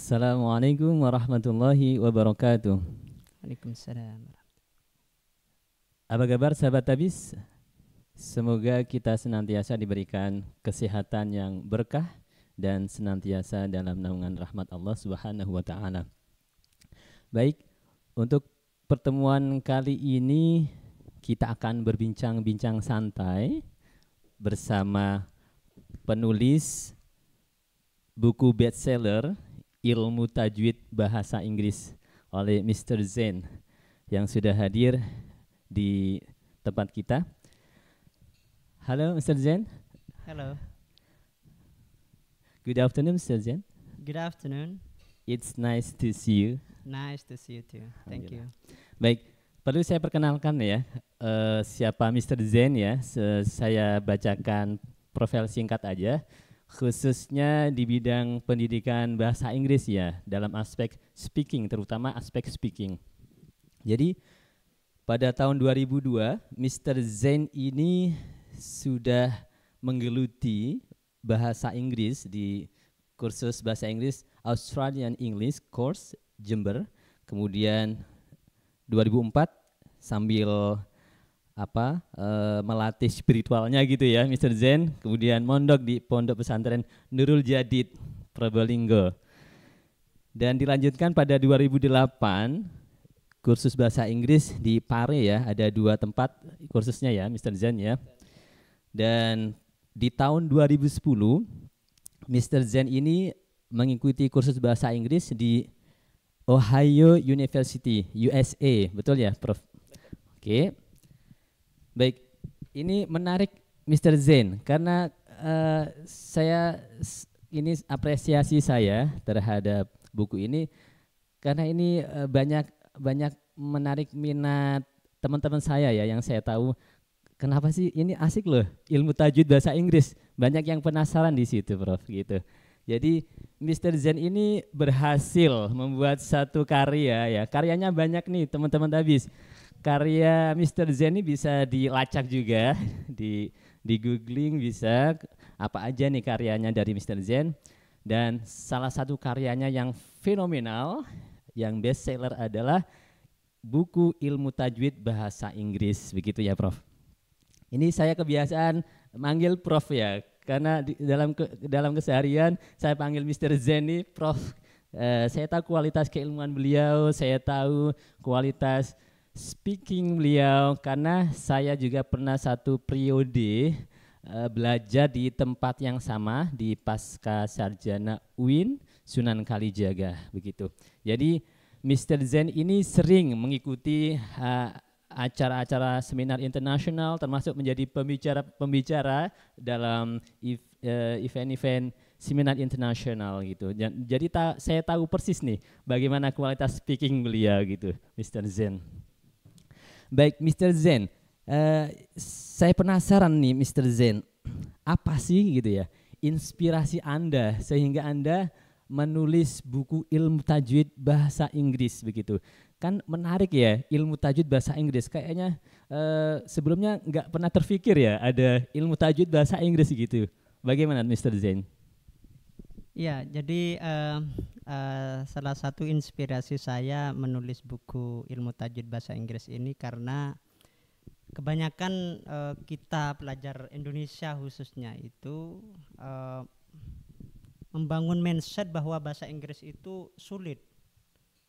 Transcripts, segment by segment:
Assalamualaikum warahmatullahi wabarakatuh. Waalaikumsalam. Apa kabar sahabat Tabis? Semoga kita senantiasa diberikan kesehatan yang berkah dan senantiasa dalam naungan rahmat Allah Subhanahu wa taala. Baik, untuk pertemuan kali ini kita akan berbincang-bincang santai bersama penulis buku bestseller Ilmu Tajwid Bahasa Inggris oleh Mr. Zain yang sudah hadir di tempat kita. Halo Mr. Zain. Hello. Good afternoon Mr. Zain. Good afternoon. It's nice to see you. Nice to see you too. Thank you. Baik, perlu saya perkenalkan ya siapa Mr. Zain ya. Saya bacakan profil singkat aja. Khususnya di bidang pendidikan bahasa Inggris ya, dalam aspek speaking, terutama aspek speaking. Jadi pada tahun 2002 Mr. Zain ini sudah menggeluti bahasa Inggris di kursus bahasa Inggris Australian English Course Jember. Kemudian 2004 sambil melatih spiritualnya gitu ya Mr. Zain, kemudian mondok di Pondok Pesantren Nurul Jadid Probolinggo. Dan dilanjutkan pada 2008 kursus bahasa Inggris di Pare ya, ada 2 tempat kursusnya ya Mr. Zain ya. Dan di tahun 2010 Mr. Zain ini mengikuti kursus bahasa Inggris di Ohio University, USA, betul ya Prof? Oke. Baik, ini menarik Mr. Zain karena ini apresiasi saya terhadap buku ini karena ini banyak menarik minat teman-teman saya ya, yang saya tahu kenapa sih ini asik loh ilmu tajwid bahasa Inggris, banyak yang penasaran di situ Prof gitu. Jadi Mr. Zain ini berhasil membuat satu karya ya, karyanya banyak nih teman-teman Tabis. Karya Mr. Zain ini bisa dilacak juga, di googling bisa apa aja nih karyanya dari Mr. Zain. Dan salah satu karyanya yang fenomenal, yang bestseller adalah buku Ilmu Tajwid Bahasa Inggris, begitu ya Prof. Ini saya kebiasaan manggil Prof ya, karena dalam keseharian saya panggil Mr. Zain nih Prof. Saya tahu kualitas keilmuan beliau, saya tahu kualitas speaking beliau, karena saya juga pernah satu periode belajar di tempat yang sama di Pasca Sarjana UIN Sunan Kalijaga begitu. Jadi Mr. Zain ini sering mengikuti acara-acara seminar internasional, termasuk menjadi pembicara dalam event-event seminar internasional gitu. Jadi saya tahu persis nih bagaimana kualitas speaking beliau gitu, Mr. Zain. Baik Mr. Zain, saya penasaran nih Mr. Zain, apa sih gitu ya inspirasi Anda sehingga Anda menulis buku Ilmu Tajwid Bahasa Inggris begitu. Kan menarik ya ilmu tajwid bahasa Inggris, kayaknya sebelumnya nggak pernah terfikir ya ada ilmu tajwid bahasa Inggris gitu. Bagaimana Mr. Zain? Ya, jadi salah satu inspirasi saya menulis buku Ilmu Tajwid Bahasa Inggris ini karena kebanyakan kita pelajar Indonesia khususnya itu membangun mindset bahwa bahasa Inggris itu sulit,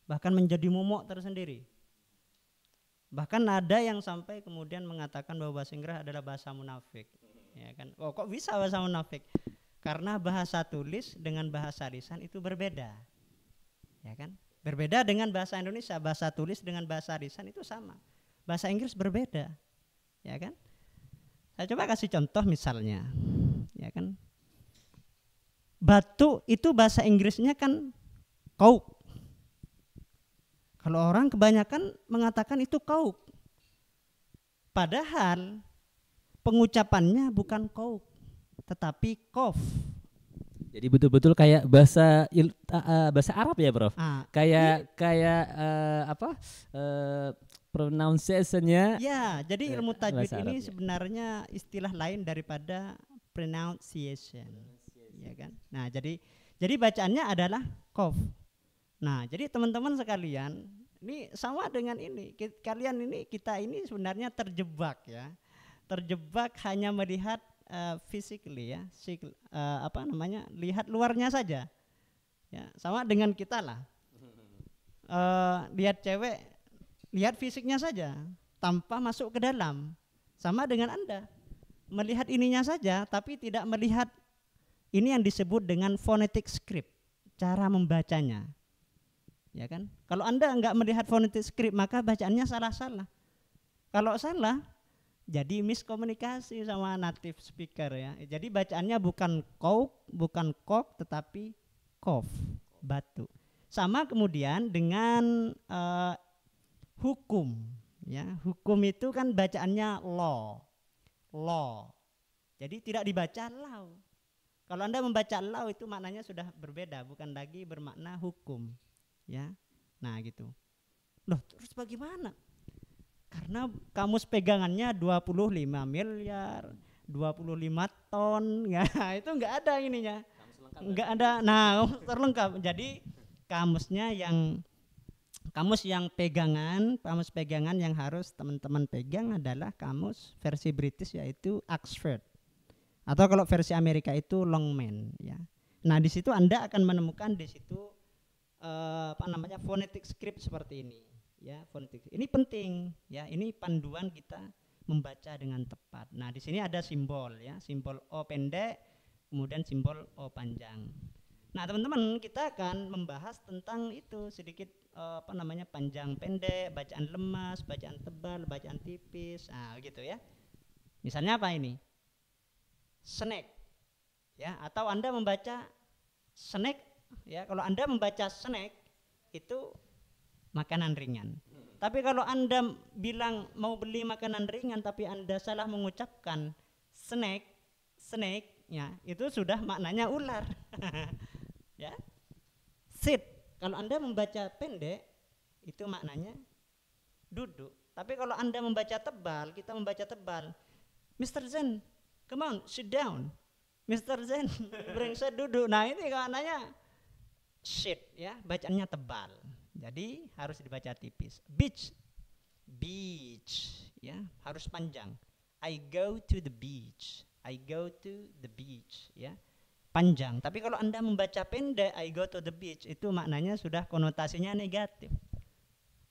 bahkan menjadi momok tersendiri. Bahkan ada yang sampai kemudian mengatakan bahwa bahasa Inggris adalah bahasa munafik, ya kan? Oh, kok bisa bahasa munafik? Karena bahasa tulis dengan bahasa lisan itu berbeda, ya kan? Berbeda dengan bahasa Indonesia, bahasa tulis dengan bahasa lisan itu sama. Bahasa Inggris berbeda, ya kan? Saya coba kasih contoh misalnya, ya kan? Batu itu bahasa Inggrisnya kan kauk. Kalau orang kebanyakan mengatakan itu kauk, padahal pengucapannya bukan kauk, tetapi kof. Jadi betul-betul kayak bahasa Arab ya, Prof. Kayak pronunciation-nya. Ya, jadi ilmu tajwid ini sebenarnya istilah lain daripada pronunciation. Ya kan? Nah, jadi bacaannya adalah kof. Nah, jadi teman-teman sekalian, ini sama dengan ini. Kalian ini, kita ini sebenarnya terjebak ya. Terjebak hanya melihat physically ya, lihat luarnya saja. Ya, sama dengan kita lah. Lihat cewek, lihat fisiknya saja tanpa masuk ke dalam. Sama dengan Anda. Melihat ininya saja tapi tidak melihat ini yang disebut dengan phonetic script, cara membacanya. Ya kan? Kalau Anda enggak melihat phonetic script maka bacaannya salah-salah. Kalau salah jadi miskomunikasi sama native speaker ya. Jadi bacaannya bukan kok tetapi kof, batu. Sama kemudian dengan hukum ya. Hukum itu kan bacaannya law. Jadi tidak dibaca law. Kalau Anda membaca law itu maknanya sudah berbeda, bukan lagi bermakna hukum ya. Nah gitu. Loh, terus bagaimana? Karena kamus pegangannya 25 miliar, 25 ton, ya itu enggak ada ininya. Enggak ada. Nah, terlengkap. Jadi kamus pegangan yang harus teman-teman pegang adalah kamus versi British yaitu Oxford. Atau kalau versi Amerika itu Longman ya. Nah, di situ Anda akan menemukan di situ phonetic script seperti ini. Ya, fonetik. Ini penting ya, ini panduan kita membaca dengan tepat. Nah, di sini ada simbol ya, simbol O pendek, kemudian simbol O panjang. Nah, teman-teman, kita akan membahas tentang itu sedikit panjang pendek, bacaan lemas, bacaan tebal, bacaan tipis. Nah, gitu ya. Misalnya apa ini? Snack. Ya, atau Anda membaca snack ya. Kalau Anda membaca snack itu makanan ringan. Tapi kalau Anda bilang mau beli makanan ringan tapi Anda salah mengucapkan snake ya, itu sudah maknanya ular. Ya. Sit. Kalau Anda membaca pendek itu maknanya duduk. Tapi kalau Anda membaca tebal, kita membaca tebal. Mr. Zen, come on, sit down. Mr. Zen, brengsek duduk. Nah, ini maknanya sit ya, bacaannya tebal. Jadi harus dibaca tipis. Beach ya, harus panjang. I go to the beach ya, panjang. Tapi kalau Anda membaca pendek I go to the beach, itu maknanya sudah konotasinya negatif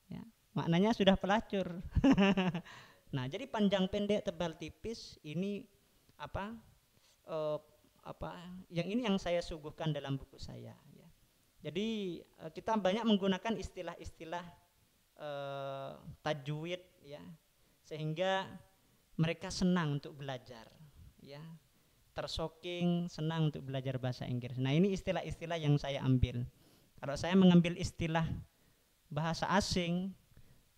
ya, maknanya sudah pelacur. Nah, jadi panjang pendek tebal tipis ini yang ini yang saya suguhkan dalam buku saya ya. Jadi kita banyak menggunakan istilah-istilah tajwid ya, sehingga mereka senang untuk belajar ya, tersoking senang untuk belajar bahasa Inggris. Nah, ini istilah-istilah yang saya ambil. Kalau saya mengambil istilah bahasa asing,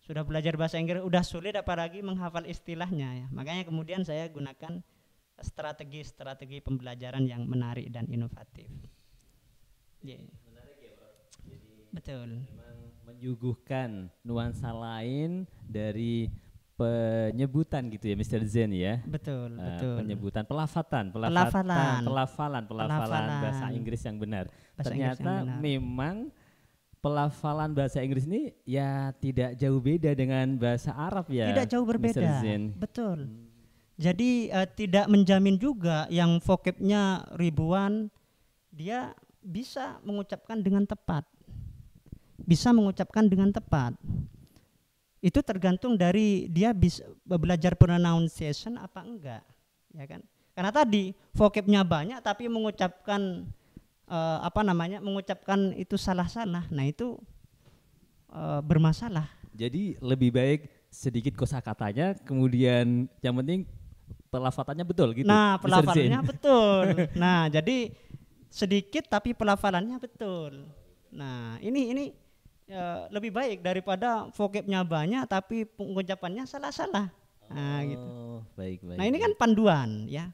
sudah belajar bahasa Inggris udah sulit apalagi menghafal istilahnya ya. Makanya kemudian saya gunakan strategi pembelajaran yang menarik dan inovatif. Yeah. Betul. Memang menyuguhkan nuansa lain dari penyebutan gitu ya, Mr. Zen ya. Betul. Penyebutan, pelafalan bahasa Inggris yang benar. Ternyata memang pelafalan bahasa Inggris ini ya tidak jauh beda dengan bahasa Arab ya. Tidak jauh berbeda. Mr. Zen. Betul. Jadi tidak menjamin juga yang vocabnya ribuan dia bisa mengucapkan dengan tepat. Itu tergantung dari dia bisa belajar pronunciation apa enggak, ya kan? Karena tadi vocabnya banyak tapi mengucapkan mengucapkan itu salah-salah. Nah, itu bermasalah. Jadi lebih baik sedikit kosakatanya, kemudian yang penting pelafalannya betul gitu. Nah, pelafalannya betul. Nah, jadi sedikit tapi pelafalannya betul. Nah, ini lebih baik daripada vocabnya banyak tapi pengucapannya salah-salah. Nah, gitu. Baik. Nah, ini kan panduan ya.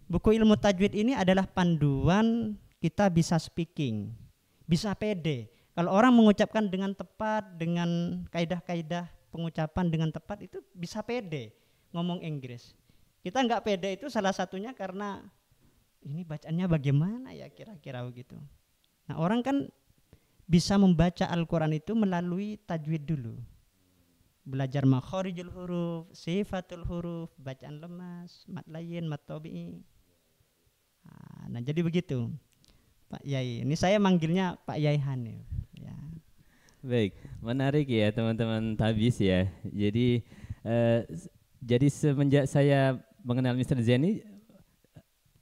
Buku ilmu tajwid ini adalah panduan kita bisa speaking, bisa pede. Kalau orang mengucapkan dengan tepat, dengan kaidah-kaidah pengucapan dengan tepat, itu bisa pede ngomong Inggris. Kita nggak pede itu salah satunya karena ini bacaannya bagaimana ya kira-kira begitu. Nah, orang kan bisa membaca Al-Quran itu melalui tajwid dulu. Belajar makharijul huruf, sifatul huruf, bacaan lemas, mat layin, mat tabi'i. Nah, jadi begitu Pak Yai. Ini saya manggilnya Pak Yai Hanif ya. Baik, menarik ya teman-teman Tabis ya. Jadi semenjak saya mengenal Mr. Zen ini,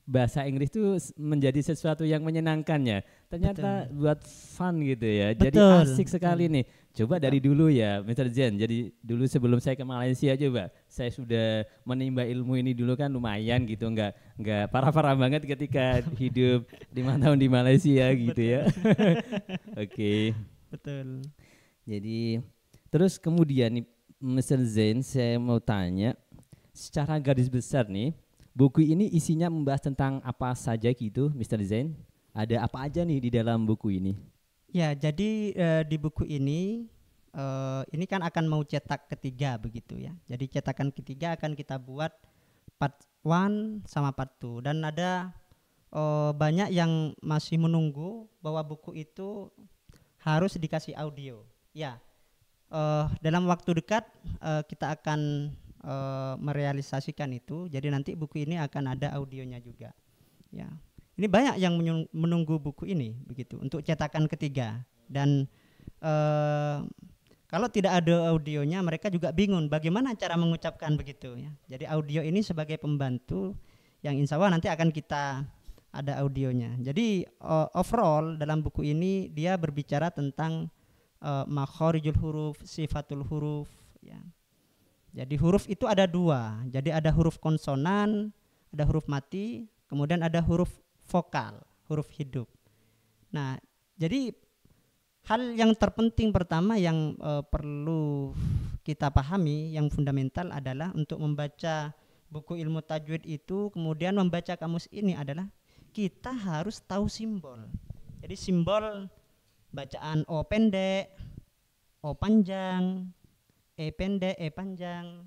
bahasa Inggris itu menjadi sesuatu yang menyenangkan ya. Ternyata buat fun gitu ya. Jadi asik sekali nih. Coba dari dulu ya Mr. Zen. Jadi dulu sebelum saya ke Malaysia coba, saya sudah menimba ilmu ini dulu kan lumayan gitu, nggak parah-parah banget ketika hidup 5 tahun di Malaysia gitu ya. Oke. Betul. Jadi terus kemudian nih Mr. Zen, saya mau tanya secara garis besar nih, buku ini isinya membahas tentang apa saja gitu, Mr. Zen? Ada apa aja nih di dalam buku ini? Ya, jadi di buku ini kan akan mau cetak ketiga begitu ya. Jadi cetakan ketiga akan kita buat part 1 sama part 2 dan ada banyak yang masih menunggu bahwa buku itu harus dikasih audio. Ya, dalam waktu dekat kita akan merealisasikan itu. Jadi nanti buku ini akan ada audionya juga. Ya. Ini banyak yang menunggu buku ini begitu untuk cetakan ketiga dan kalau tidak ada audionya mereka juga bingung bagaimana cara mengucapkan begitu ya. Jadi audio ini sebagai pembantu yang insya Allah nanti akan kita ada audionya. Jadi overall dalam buku ini dia berbicara tentang makharijul huruf, sifatul huruf ya. Jadi huruf itu ada 2. Jadi ada huruf konsonan, ada huruf mati, kemudian ada huruf vokal, huruf hidup. Nah, jadi hal yang terpenting pertama yang perlu kita pahami yang fundamental adalah untuk membaca buku ilmu tajwid itu, kemudian membaca kamus ini adalah kita harus tahu simbol. Jadi simbol bacaan O pendek, O panjang, E pendek, E panjang,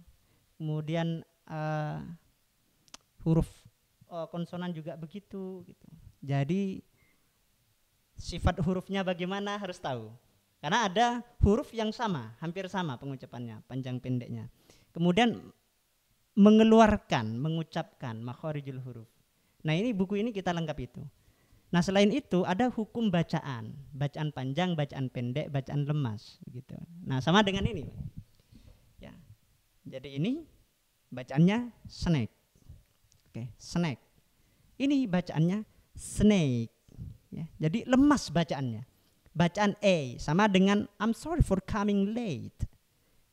kemudian huruf konsonan juga begitu gitu. Jadi sifat hurufnya bagaimana harus tahu. Karena ada huruf yang sama, hampir sama pengucapannya, panjang pendeknya. Kemudian mengucapkan makharijul huruf. Nah, ini buku ini kita lengkap itu. Nah, selain itu ada hukum bacaan, bacaan panjang, bacaan pendek, bacaan lemas gitu. Nah, sama dengan ini. Ya. Jadi ini bacaannya snake. Oke, snake. Ini bacaannya snake. Ya, jadi lemas bacaannya. Bacaan A sama dengan I'm sorry for coming late.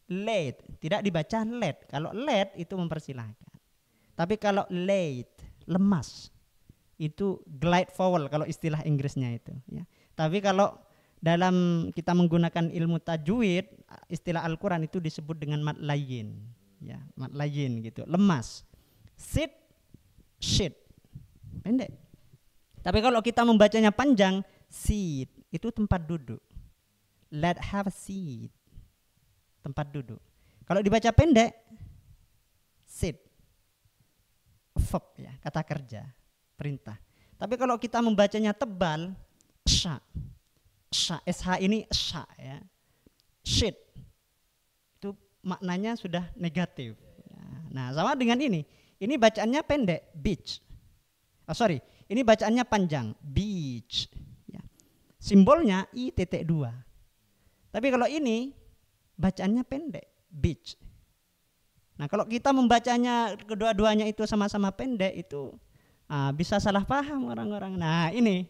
Late tidak dibaca late. Kalau late itu mempersilahkan. Tapi kalau late lemas itu glide vowel kalau istilah Inggrisnya itu. Ya. Tapi kalau dalam kita menggunakan ilmu tajwid, istilah Al-Quran itu disebut dengan mat layin. Ya, mat layin gitu. Lemas. Sit, shit. Pendek. Tapi kalau kita membacanya panjang, seat itu tempat duduk. Let have a seat. Tempat duduk. Kalau dibaca pendek, sit. Verb ya, kata kerja, perintah. Tapi kalau kita membacanya tebal, sha. Sha, SH ini sha ya. Shit. Itu maknanya sudah negatif. Nah, sama dengan ini. Ini bacaannya pendek, beach. Oh, sorry, ini bacaannya panjang, beach. Ya. Simbolnya I.2. Tapi kalau ini bacaannya pendek, beach. Nah, kalau kita membacanya kedua-duanya itu sama-sama pendek itu bisa salah paham orang-orang. Nah, ini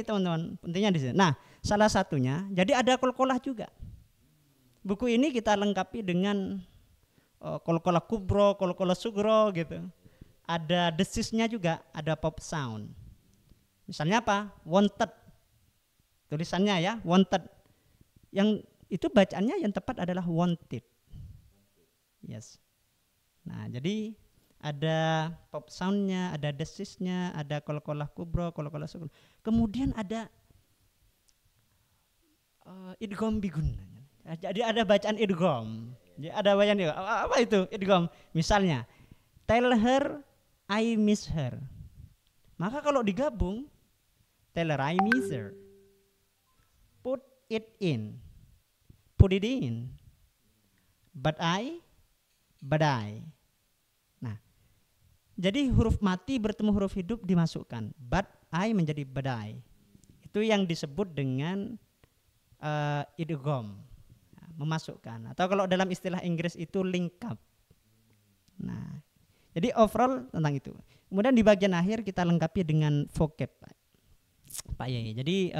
teman-teman pentingnya di sini. Nah, salah satunya, jadi ada qalqalah juga. Buku ini kita lengkapi dengan qalqalah kubro, qalqalah sugro gitu. Ada desisnya juga, ada pop sound. Misalnya apa? Wanted. Tulisannya ya, wanted. Yang itu bacaannya yang tepat adalah wanted. Yes. Nah, jadi ada pop soundnya, ada desisnya, ada qalqalah kubro, qalqalah sugro. Kemudian ada idgham bigun. Jadi ada bacaan idgham. Jadi ada bacaan apa itu idgham? Misalnya, tell her I miss her. Maka kalau digabung, tell her I miss her. it in, put it in. Badai. Nah, jadi huruf mati bertemu huruf hidup dimasukkan. Badai menjadi badai. Itu yang disebut dengan idgham, memasukkan. Atau kalau dalam istilah Inggris itu link up. Nah, jadi overall tentang itu. Kemudian di bagian akhir kita lengkapi dengan vocab, Pak Yai. Jadi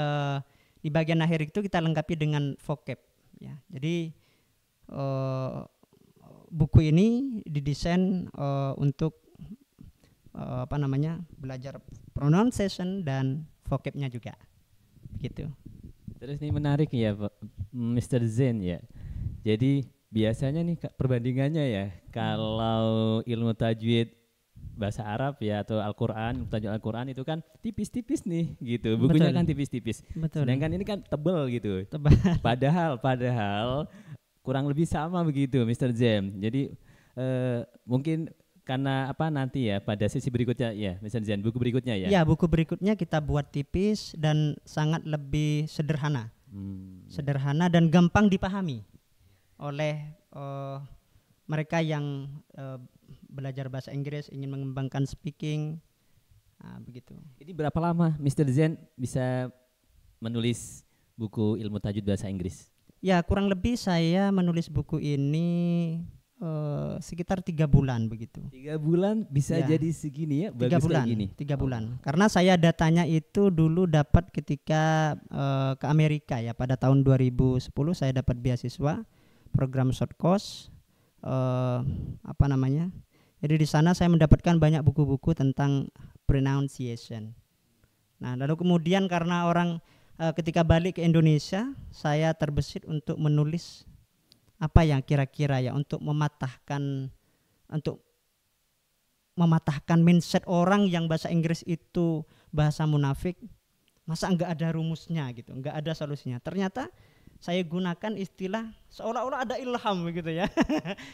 di bagian akhir itu kita lengkapi dengan vocab. Ya, jadi buku ini didesain untuk belajar pronunciation dan vocabnya juga, begitu. Terus ini menarik ya, Mr. Zain ya. Jadi biasanya nih perbandingannya ya, kalau ilmu tajwid bahasa Arab ya atau Al-Quran, tajwid Al-Quran itu kan tipis-tipis nih gitu, bukunya Betul. kan tipis-tipis. Betul. Sedangkan ini kan tebel gitu. Tebal. Padahal kurang lebih sama begitu, Mr. Zain. Jadi mungkin karena apa nanti ya pada sesi berikutnya ya, Mr. Zain, buku berikutnya ya. Ya, buku berikutnya kita buat tipis dan sangat lebih sederhana. Sederhana dan gampang dipahami oleh mereka yang belajar bahasa Inggris, ingin mengembangkan speaking. Nah, begitu. Ini berapa lama Mr. Zain bisa menulis buku ilmu tajwid bahasa Inggris? Ya, kurang lebih saya menulis buku ini sekitar 3 bulan begitu. 3 bulan bisa Ya. jadi segini ya? 3 Bagus bulan. kayak gini. 3 bulan. Karena saya datanya itu dulu dapat ketika ke Amerika ya, pada tahun 2010 saya dapat beasiswa program short course. Jadi di sana saya mendapatkan banyak buku-buku tentang pronunciation. Nah, lalu kemudian karena orang ketika balik ke Indonesia, saya terbesit untuk menulis apa yang kira-kira ya untuk mematahkan mindset orang yang bahasa Inggris itu bahasa munafik. Masa enggak ada rumusnya gitu, enggak ada solusinya. Ternyata saya gunakan istilah seolah-olah ada ilham begitu ya.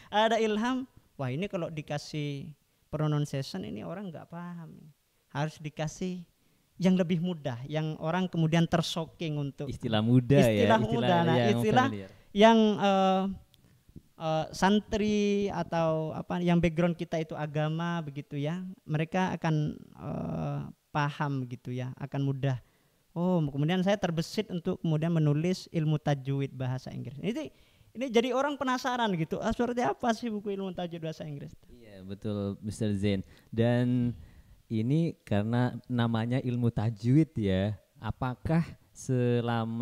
Ada ilham, wah ini kalau dikasih pronunciation ini orang enggak paham. Harus dikasih yang lebih mudah, yang orang kemudian tersoking untuk Istilah muda ya, istilah yang santri atau apa yang background kita itu agama begitu ya, mereka akan paham gitu ya, akan mudah. Oh, kemudian saya terbesit untuk kemudian menulis ilmu tajwid bahasa Inggris. Ini jadi orang penasaran gitu, seperti apa sih buku ilmu tajwid bahasa Inggris? Iya betul, Mr. Zain. Dan ini karena namanya ilmu tajwid ya, apakah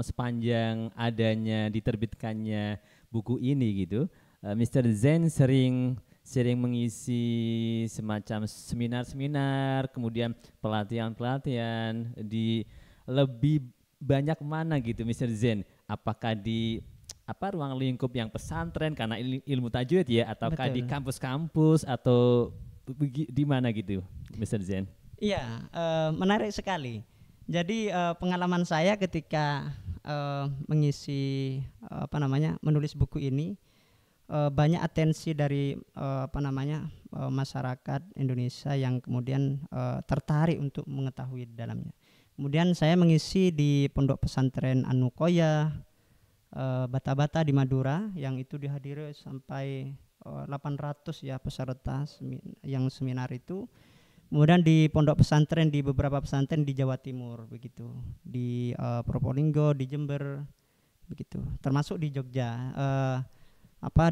sepanjang adanya diterbitkannya buku ini gitu, Mr. Zain sering mengisi semacam seminar-seminar, kemudian pelatihan-pelatihan di lebih banyak mana gitu, Mr. Zain? Apakah di ruang lingkup yang pesantren karena ilmu tajwid ya, ataukah Betul. di kampus-kampus atau di mana gitu, Mr. Zain? Iya, menarik sekali. Jadi pengalaman saya ketika mengisi menulis buku ini, banyak atensi dari masyarakat Indonesia yang kemudian tertarik untuk mengetahui di dalamnya. Kemudian saya mengisi di Pondok Pesantren An-Nuqoyah Bata-Bata di Madura, yang itu dihadiri sampai 800 ya peserta yang seminar itu. Kemudian di pondok pesantren, di beberapa pesantren di Jawa Timur begitu, di Probolinggo, di Jember begitu, termasuk di Jogja,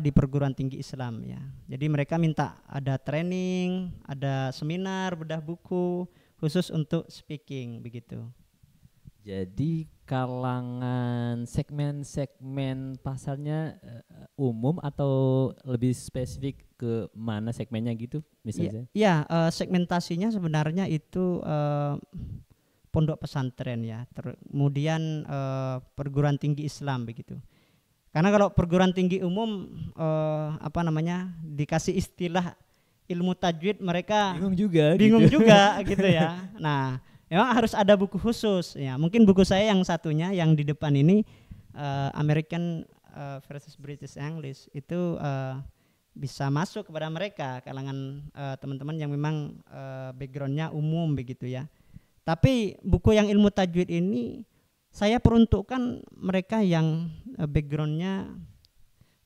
di perguruan tinggi Islam ya. Jadi mereka minta ada training, ada seminar bedah buku khusus untuk speaking begitu. Jadi kalangan segmen pasarnya umum atau lebih spesifik ke mana segmennya gitu misalnya? Iya, segmentasinya sebenarnya itu pondok pesantren ya, kemudian perguruan tinggi Islam begitu. Karena kalau perguruan tinggi umum dikasih istilah ilmu tajwid mereka bingung juga gitu ya. Nah, memang harus ada buku khusus ya. Mungkin buku saya yang satunya yang di depan ini American versus British English itu bisa masuk kepada mereka kalangan teman-teman yang memang backgroundnya umum begitu ya. Tapi buku yang ilmu tajwid ini saya peruntukkan mereka yang backgroundnya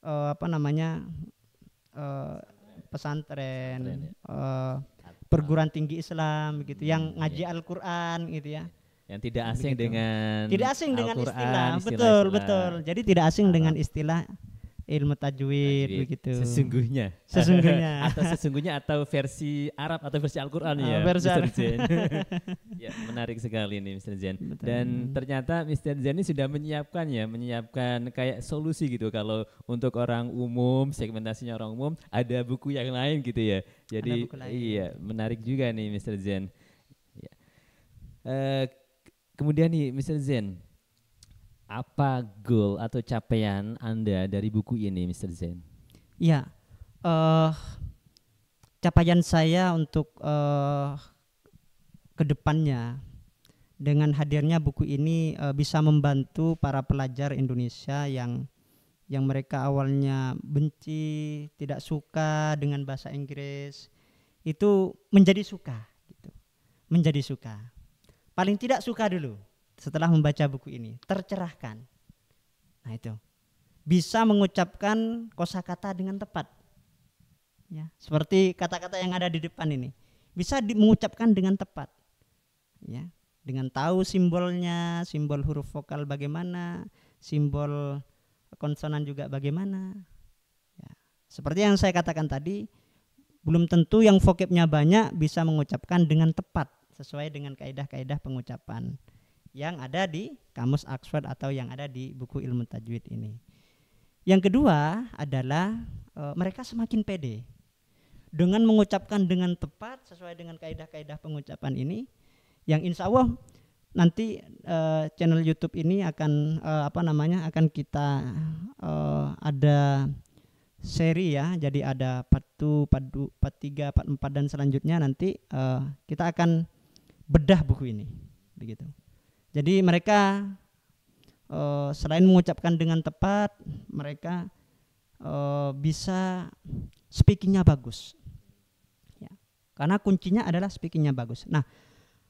apa namanya pesantren, perguruan tinggi Islam gitu, yang ngaji Al-Quran gitu ya. Yang tidak asing Begitu. dengan Tidak asing dengan Al-Quran, istilah, istilah-istilah betul. Jadi tidak asing Arab. dengan istilah ilmu tajwid Tajwid. begitu. Sesungguhnya. Sesungguhnya. Atau sesungguhnya atau versi Arab atau versi Al-Quran ya, versi Mr. Arab. Zen. Ya, menarik sekali nih Mr. Zen. Betul. Dan ternyata Mr. Zen ini sudah menyiapkan kayak solusi gitu kalau untuk orang umum, segmentasinya orang umum, ada buku yang lain gitu ya. Jadi buku lain. iya, menarik juga nih Mr. Zen. Ya. Kemudian nih Mr. Zen, apa goal atau capaian Anda dari buku ini, Mr. Zen? Ya, capaian saya untuk kedepannya dengan hadirnya buku ini bisa membantu para pelajar Indonesia yang mereka awalnya benci, tidak suka dengan bahasa Inggris, itu menjadi suka, gitu. Menjadi suka. Paling tidak suka dulu. Setelah membaca buku ini, tercerahkan. Nah itu, bisa mengucapkan kosakata dengan tepat. Ya, seperti kata-kata yang ada di depan ini, bisa mengucapkan dengan tepat. Ya, dengan tahu simbolnya, simbol huruf vokal bagaimana, simbol konsonan juga bagaimana. Ya, seperti yang saya katakan tadi, belum tentu yang vocabnya banyak bisa mengucapkan dengan tepat sesuai dengan kaidah-kaidah pengucapan yang ada di Kamus Oxford atau yang ada di buku ilmu tajwid ini. Yang kedua adalah mereka semakin pede dengan mengucapkan dengan tepat sesuai dengan kaidah-kaidah pengucapan ini, yang insya Allah nanti channel YouTube ini akan akan kita ada seri ya, jadi ada part 2, part 3, part 4 dan selanjutnya nanti kita akan bedah buku ini, begitu. Jadi mereka selain mengucapkan dengan tepat, mereka bisa speakingnya bagus, ya. Karena kuncinya adalah speakingnya bagus. Nah,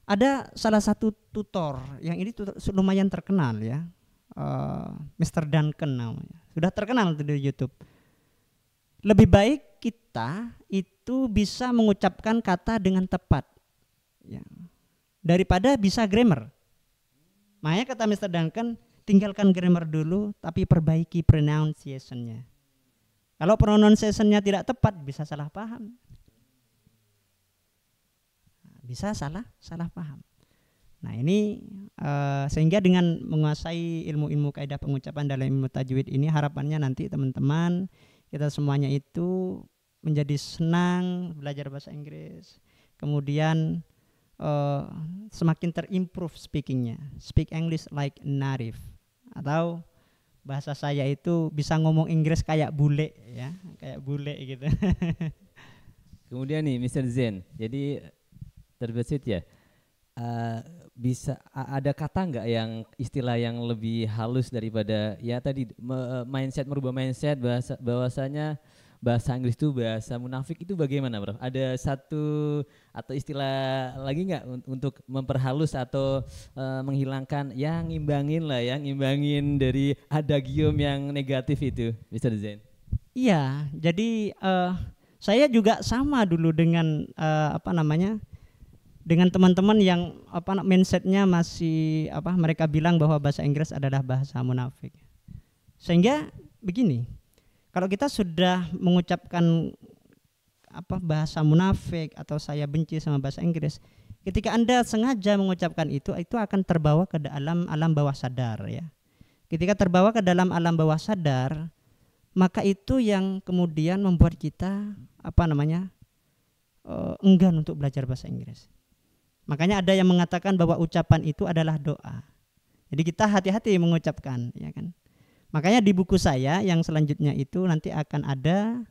ada salah satu tutor yang ini lumayan terkenal ya, Mr. Duncan namanya, sudah terkenal di YouTube. Lebih baik kita itu bisa mengucapkan kata dengan tepat, ya, daripada bisa grammar. Makanya kata Mr. Duncan, tinggalkan grammar dulu tapi perbaiki pronunciation-nya. Kalau pronunciation-nya tidak tepat bisa salah paham. Bisa salah paham. Nah ini sehingga dengan menguasai ilmu-ilmu kaidah pengucapan dalam ilmu tajwid ini, harapannya nanti teman-teman kita semuanya itu menjadi senang belajar bahasa Inggris. Kemudian semakin terimprove speakingnya, speak English like native, atau bahasa saya itu bisa ngomong Inggris kayak bule ya, kayak bule gitu. Kemudian nih Mr. Zen, jadi terbesit ya, bisa ada kata nggak yang istilah yang lebih halus daripada ya tadi merubah mindset bahwasanya bahasa Inggris itu bahasa munafik, itu bagaimana, Bro? Ada satu atau istilah lagi nggak untuk memperhalus atau menghilangkan yang ngimbangin dari adagium yang negatif itu, Mr. Zen? Iya, jadi saya juga sama dulu dengan dengan teman-teman yang mindsetnya masih mereka bilang bahwa bahasa Inggris adalah bahasa munafik. Sehingga begini, kalau kita sudah mengucapkan bahasa munafik atau saya benci sama bahasa Inggris, ketika Anda sengaja mengucapkan itu akan terbawa ke dalam alam bawah sadar ya. Ketika terbawa ke dalam alam bawah sadar, maka itu yang kemudian membuat kita enggan untuk belajar bahasa Inggris. Makanya ada yang mengatakan bahwa ucapan itu adalah doa. Jadi kita hati-hati mengucapkan, ya kan? Makanya di buku saya yang selanjutnya itu nanti akan ada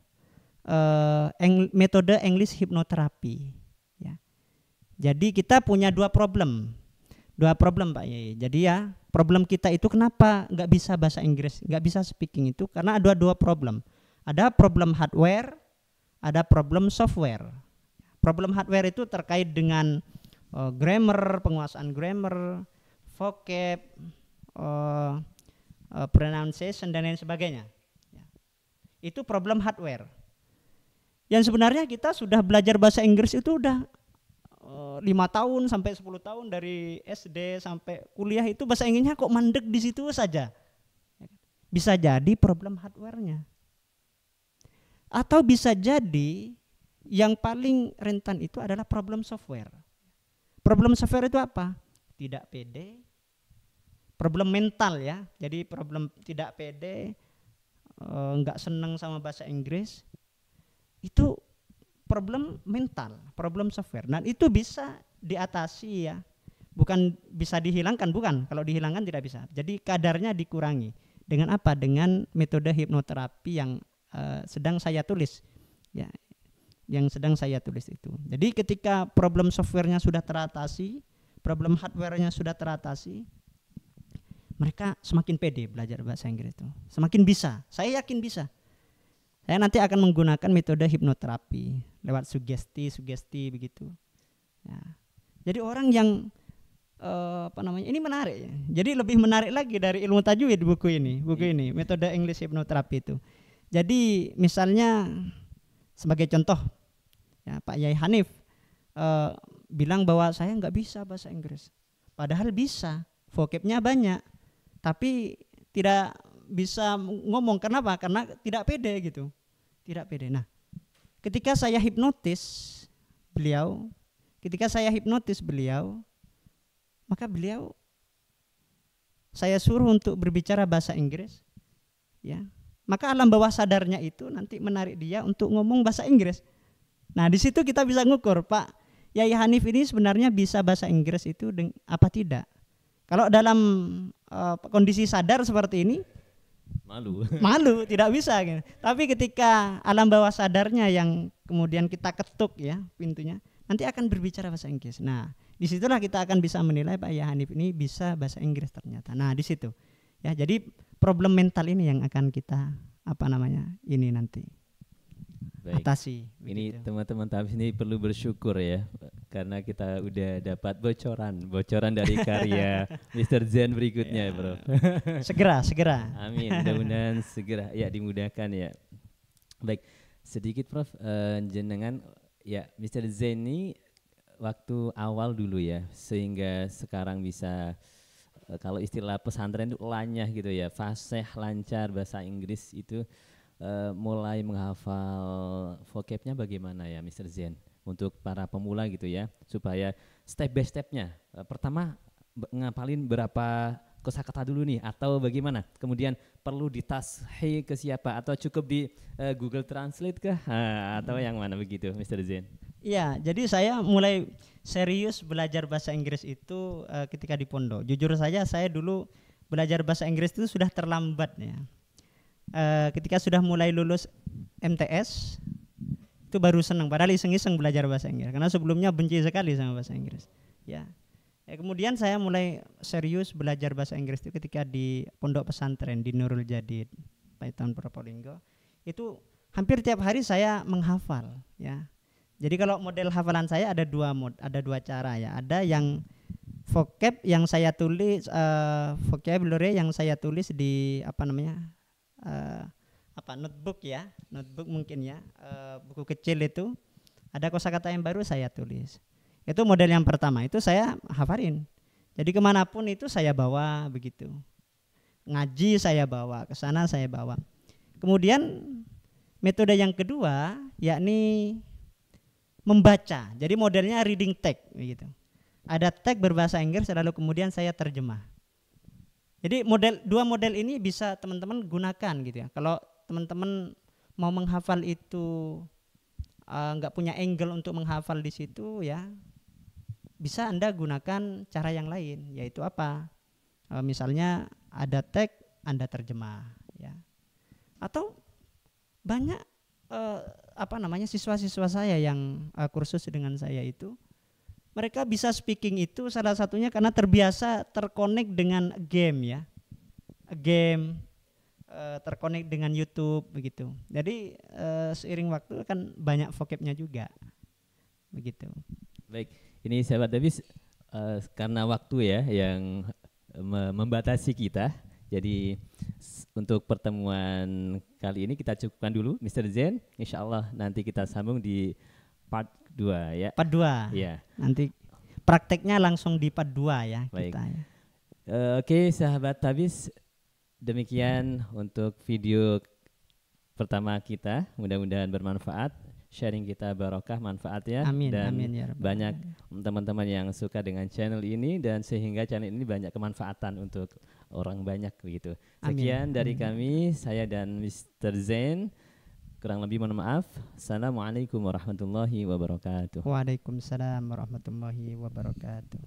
metode English hypnotherapy. Ya. Jadi kita punya dua problem Pak Yai. Jadi ya problem kita itu kenapa nggak bisa bahasa Inggris, nggak bisa speaking itu karena ada dua problem. Ada problem hardware, ada problem software. Problem hardware itu terkait dengan grammar, penguasaan grammar, vocab, uh, pronunciation dan lain sebagainya. Ya. Itu problem hardware. Yang sebenarnya kita sudah belajar bahasa Inggris itu udah 5 tahun sampai 10 tahun dari SD sampai kuliah itu bahasa Inggrisnya kok mandek di situ saja. Bisa jadi problem hardware-nya. Atau bisa jadi yang paling rentan itu adalah problem software. Problem software itu apa? Tidak pede. Problem mental ya. Jadi problem tidak pede, enggak senang sama bahasa Inggris. Itu problem mental, problem software. Dan itu bisa diatasi ya. Bukan bisa dihilangkan, bukan. Kalau dihilangkan tidak bisa. Jadi kadarnya dikurangi. Dengan apa? Dengan metode hipnoterapi yang sedang saya tulis. Ya, yang sedang saya tulis itu. Jadi ketika problem softwarenya sudah teratasi, problem hardwarenya sudah teratasi, mereka semakin pede belajar bahasa Inggris itu. Semakin bisa. Saya yakin bisa. Saya nanti akan menggunakan metode hipnoterapi lewat sugesti begitu. Ya. Jadi orang yang ini menarik ya. Jadi lebih menarik lagi dari ilmu tajwid buku ini, metode English hipnoterapi itu. Jadi misalnya sebagai contoh, ya, Pak Yai Hanif bilang bahwa saya nggak bisa bahasa Inggris, padahal bisa, vocabnya banyak, tapi tidak bisa ngomong. Kenapa? Karena tidak pede gitu, tidak pede. Nah, ketika saya hipnotis beliau, maka beliau saya suruh untuk berbicara bahasa Inggris, ya. Maka alam bawah sadarnya itu nanti menarik dia untuk ngomong bahasa Inggris. Nah, di situ kita bisa ngukur, Pak Yai Hanif ini sebenarnya bisa bahasa Inggris itu apa tidak. Kalau dalam kondisi sadar seperti ini, malu tidak bisa gitu. Tapi ketika alam bawah sadarnya yang kemudian kita ketuk ya pintunya, nanti akan berbicara bahasa Inggris. Nah, disitulah kita akan bisa menilai Pak Yai Hanif ini bisa bahasa Inggris ternyata. Nah, di situ ya. Jadi problem mental ini yang akan kita ini nanti atasi. Ini teman-teman Tamis ini perlu bersyukur ya, karena kita udah dapat bocoran dari karya Mr. Zen berikutnya, ya, Bro. Segera. Amin, mudah-mudahan segera ya dimudahkan ya. Baik, sedikit Prof, jenengan ya Mr. Zen ini waktu awal dulu ya, sehingga sekarang bisa kalau istilah pesantren itu lanyah gitu ya, fasih lancar bahasa Inggris itu. Mulai menghafal vocabnya bagaimana ya Mr. Zen untuk para pemula gitu ya, supaya step by stepnya pertama ngapalin berapa kosakata dulu nih atau bagaimana, kemudian perlu ditashih ke siapa atau cukup di Google Translate kah atau yang mana begitu Mr. Zen? Iya, jadi saya mulai serius belajar bahasa Inggris itu ketika di pondok. Jujur saja saya dulu belajar bahasa Inggris itu sudah terlambat ya. Ketika sudah mulai lulus MTS itu baru senang, padahal iseng-iseng belajar bahasa Inggris karena sebelumnya benci sekali sama bahasa Inggris ya. Kemudian saya mulai serius belajar bahasa Inggris itu ketika di pondok pesantren di Nurul Jadid Paiton Probolinggo. Itu hampir tiap hari saya menghafal ya. Jadi kalau model hafalan saya ada dua cara ya. Ada yang vocab yang saya tulis, vocabulary yang saya tulis di notebook ya, notebook mungkin ya, buku kecil itu ada kosakata yang baru saya tulis. Itu model yang pertama, itu saya hafalin. Jadi kemanapun itu saya bawa begitu. Ngaji saya bawa, ke sana saya bawa. Kemudian metode yang kedua yakni membaca. Jadi modelnya reading text begitu. Ada teks berbahasa Inggris lalu kemudian saya terjemah. Jadi dua model ini bisa teman-teman gunakan gitu ya. Kalau teman-teman mau menghafal itu nggak punya angle untuk menghafal di situ ya, bisa Anda gunakan cara yang lain, yaitu apa? Misalnya ada teks Anda terjemah ya. Atau banyak siswa-siswa saya yang kursus dengan saya itu, mereka bisa speaking itu salah satunya karena terbiasa terkonek dengan game ya, terkonek dengan YouTube begitu. Jadi seiring waktu kan banyak vocabnya juga begitu. Baik, ini sahabat Davis, karena waktu ya yang membatasi kita. Jadi untuk pertemuan kali ini kita cukupkan dulu, Mr. Zen. Insya Allah nanti kita sambung di part 2 ya. Part 2. Ya. Nanti prakteknya langsung di part 2 ya. Baik. Kita ya. Oke, sahabat Tabis, demikian untuk video pertama kita. Mudah-mudahan bermanfaat. Sharing kita barokah manfaatnya. Amin, dan amin ya Rabbal banyak alamin. teman-teman yang suka dengan channel ini dan sehingga channel ini banyak kemanfaatan untuk orang banyak begitu. Sekian Amin, dari amin. kami, saya dan Mr. Zain. Kurang lebih mohon maaf. Assalamualaikum warahmatullahi wabarakatuh. Waalaikumsalam warahmatullahi wabarakatuh.